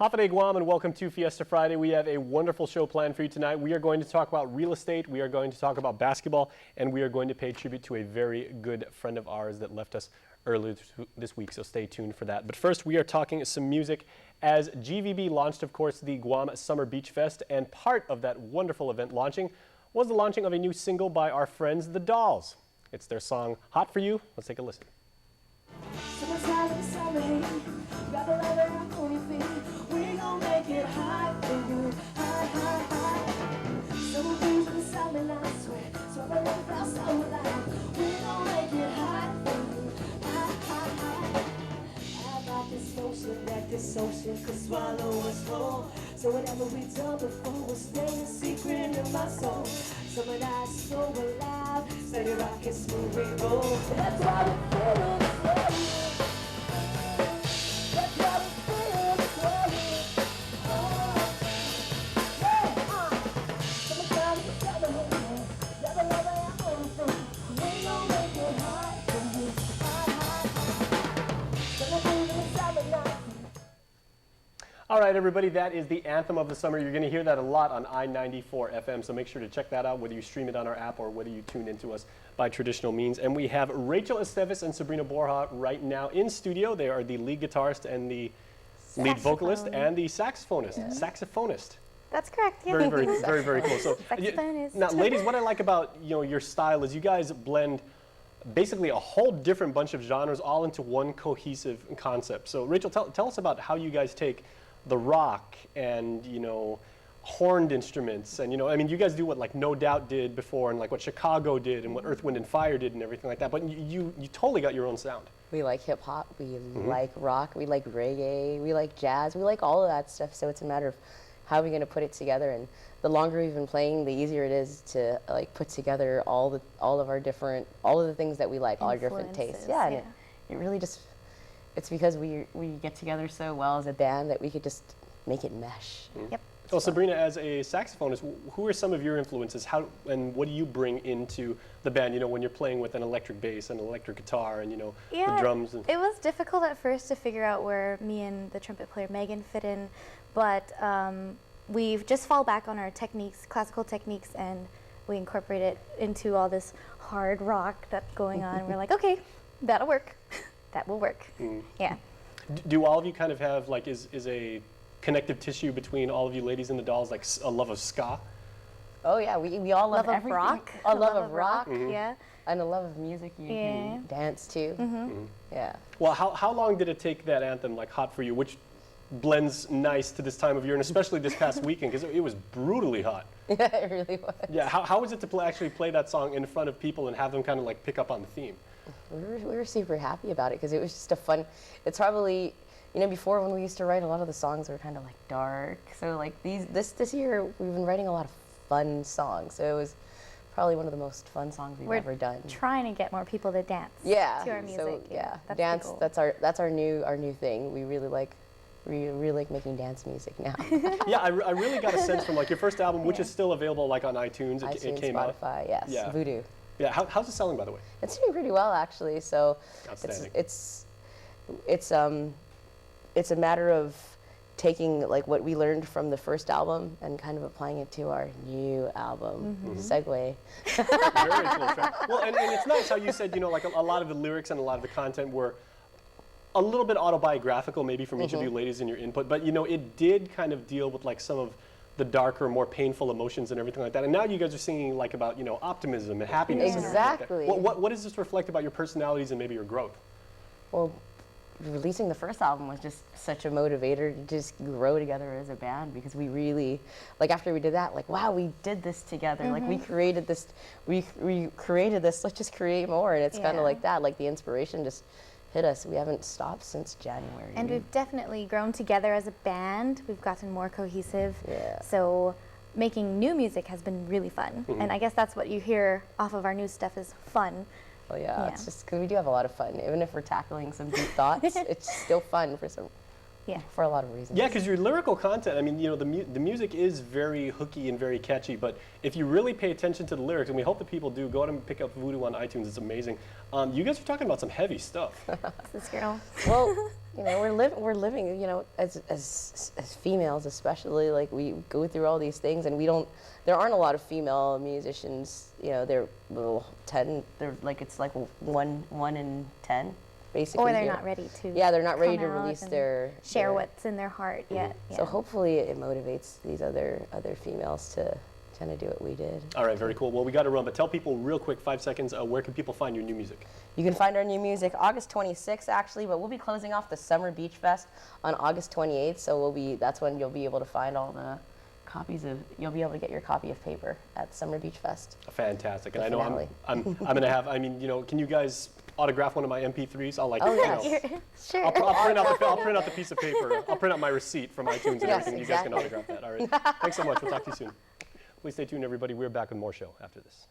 Hafa Guam and welcome to Fiesta Friday. We have a wonderful show planned for you tonight. We are going to talk about real estate, we are going to talk about basketball, and we are going to pay tribute to a very good friend of ours that left us earlier this week, so stay tuned for that. But first, we are talking some music as GVB launched, of course, the Guam Summer Beach Fest, and part of that wonderful event launching was the launching of a new single by our friends, The Dolls. It's their song, Hot For You. Let's take a listen. This ocean could swallow us whole. So whatever we done before will stay a secret in my soul. Summer nights so alive, steady rockin', smooth we roll. That's why we feel this way. That's why we feel this way. Summertime is summer, never know where I'm going from. We gon' make it hot for you, hot. Summer breeze in summer night. All right, everybody, that is the anthem of the summer. You're going to hear that a lot on I-94 FM, so make sure to check that out, whether you stream it on our app or whether you tune into us by traditional means. And we have Rachel Esteves and Sabrina Borja right now in studio. They are the lead guitarist and the lead vocalist and the saxophonist. Yeah. Saxophonist. That's correct. Yeah. Very cool. So, now, ladies, what I like about your style is you guys blend basically a whole different bunch of genres all into one cohesive concept. So, Rachel, tell us about how you guys take the rock and horned instruments, and I mean, you guys do what like No Doubt did before, and like what Chicago did, and what Earth, Wind and Fire did, and everything like that. But you totally got your own sound. We like hip hop, we like rock, we like reggae, we like jazz, we like all of that stuff. So it's a matter of how we're going to put it together. And the longer we've been playing, the easier it is to like put together all of the things that we like, all our different tastes. Yeah, and it really just. It's because we get together so well as a band that we could just make it mesh. Yep. Well, Sabrina, as a saxophonist, who are some of your influences? And what do you bring into the band? When you're playing with an electric bass and an electric guitar, and the drums. It was difficult at first to figure out where me and the trumpet player Megan fit in, but we've just fall back on our techniques, classical techniques, and we incorporate it into all this hard rock that's going on. We're like, okay, that'll work. That will work. Yeah. Do all of you kind of have like is a connective tissue between all of you ladies and the Dolls, like a love of ska? Oh yeah, we all love everything. Rock. A love of rock. Yeah. And a love of music. You can dance too. Yeah. Well, how long did it take that anthem, like Hot For You, which blends nice to this time of year, and especially this past weekend, because it was brutally hot. Yeah, it really was. Yeah. How was it to actually play that song in front of people and have them kind of like pick up on the theme? We were super happy about it because it was just a fun. It's probably, before when we used to write, a lot of the songs were kind of like dark. So like this year we've been writing a lot of fun songs. So it was probably one of the most fun songs we've ever done. Trying to get more people to dance. Yeah. To our music. So yeah, that's dance. cool. That's our new thing. We really like making dance music now. Yeah, I really got a sense from like your first album, which is still available like on iTunes. iTunes, it came Spotify, out. yes, Yeah. Voodoo. Yeah, how's it selling, by the way? It's doing pretty well, actually. So Outstanding. it's a matter of taking like what we learned from the first album and kind of applying it to our new album. Segue. Very cool track. Well, and it's nice how you said, like a lot of the lyrics and a lot of the content were a little bit autobiographical, maybe from each of you ladies in your input, but it did kind of deal with like some of the darker, more painful emotions and everything like that. And now you guys are singing like about optimism and happiness. Exactly. And what does this reflect about your personalities and maybe your growth? Well, releasing the first album was just such a motivator to just grow together as a band, because we really, like after we did that, like wow, we did this together. Like we created this, let's just create more. And it's kind of like that, like the inspiration just hit us. We haven't stopped since January. And we've definitely grown together as a band. We've gotten more cohesive. Yeah. So making new music has been really fun. And I guess that's what you hear off of our new stuff is fun. Well, yeah, it's just because we do have a lot of fun. Even if we're tackling some deep thoughts, it's still fun for some. Yeah. for a lot of reasons. Yeah, because your lyrical content, I mean, you know, the music is very hooky and very catchy, but if you really pay attention to the lyrics, and we hope that people do, go out and pick up Voodoo on iTunes, it's amazing. You guys are talking about some heavy stuff. This girl. Well, you know, we're living, you know, as females especially, like we go through all these things, and there aren't a lot of female musicians. You know, they're little 10. They're like it's like one in 10, basically. Or they're here. not ready to. Yeah, they're not ready to come out release and their share their- what's in their heart yet. Yeah. So hopefully it motivates these other females to kind of do what we did. All right, very cool. Well, we got to run, but tell people real quick, 5 seconds, where can people find your new music? You can find our new music August 26th, actually, but we'll be closing off the Summer Beach Fest on August 28th. So that's when you'll be able to find all the you'll be able to get your copy of Paper at Summer Beach Fest. Fantastic. And The I know finale. I'm going to have, I mean, you know, can you guys autograph one of my MP3s? I'll like, Oh, you yes. know, Sure. I'll print out the piece of paper. I'll print out my receipt from iTunes and Yes, everything. You guys can exactly. autograph that. All right. Thanks so much. We'll talk to you soon. Please stay tuned, everybody. We're back with more show after this.